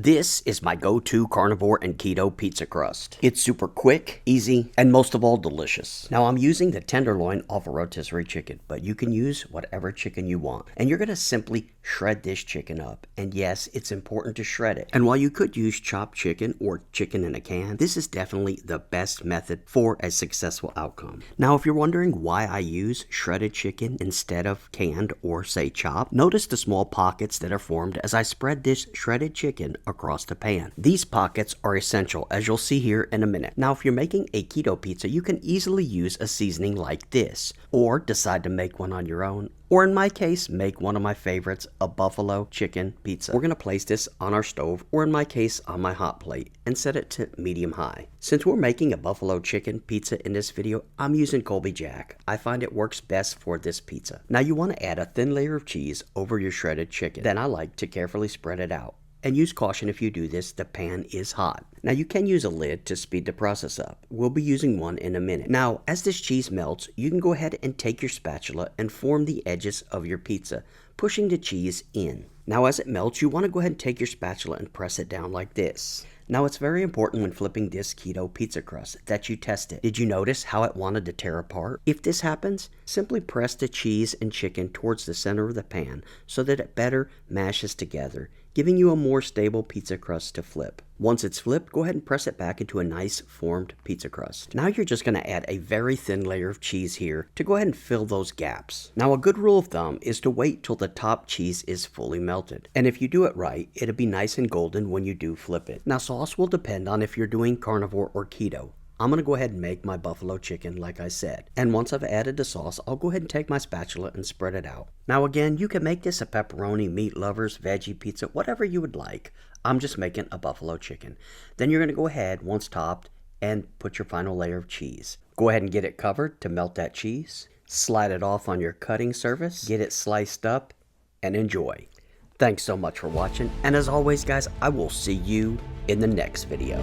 This is my go-to carnivore and keto pizza crust. It's super quick, easy, and most of all delicious. Now I'm using the tenderloin off a rotisserie chicken, but you can use whatever chicken you want. And you're gonna simply shred this chicken up. And yes, it's important to shred it. And while you could use chopped chicken or chicken in a can, this is definitely the best method for a successful outcome. Now if you're wondering why I use shredded chicken instead of canned or say chopped, notice the small pockets that are formed as I spread this shredded chicken across the pan. These pockets are essential, as you'll see here in a minute. Now if you're making a keto pizza, you can easily use a seasoning like this, or decide to make one on your own, or in my case, make one of my favorites, a buffalo chicken pizza. We're gonna place this on our stove, or in my case, on my hot plate, and set it to medium high. Since we're making a buffalo chicken pizza in this video, I'm using Colby Jack. I find it works best for this pizza. Now you wanna add a thin layer of cheese over your shredded chicken. Then I like to carefully spread it out. And use caution if you do this, the pan is hot. Now you can use a lid to speed the process up. We'll be using one in a minute. Now, as this cheese melts, you can go ahead and take your spatula and form the edges of your pizza, pushing the cheese in. Now as it melts, you want to go ahead and take your spatula and press it down like this. Now it's very important when flipping this keto pizza crust that you test it. Did you notice how it wanted to tear apart? If this happens, simply press the cheese and chicken towards the center of the pan so that it better mashes together, giving you a more stable pizza crust to flip. Once it's flipped, go ahead and press it back into a nice formed pizza crust. Now you're just going to add a very thin layer of cheese here to go ahead and fill those gaps. Now a good rule of thumb is to wait till the top cheese is fully melted. And if you do it right, it'll be nice and golden when you do flip it. Now sauce will depend on if you're doing carnivore or keto. I'm going to go ahead and make my buffalo chicken like I said. And once I've added the sauce, I'll go ahead and take my spatula and spread it out. Now again, you can make this a pepperoni, meat lovers, veggie pizza, whatever you would like. I'm just making a buffalo chicken. Then you're going to go ahead, once topped, and put your final layer of cheese. Go ahead and get it covered to melt that cheese. Slide it off on your cutting surface. Get it sliced up and enjoy. Thanks so much for watching. And as always, guys, I will see you in the next video.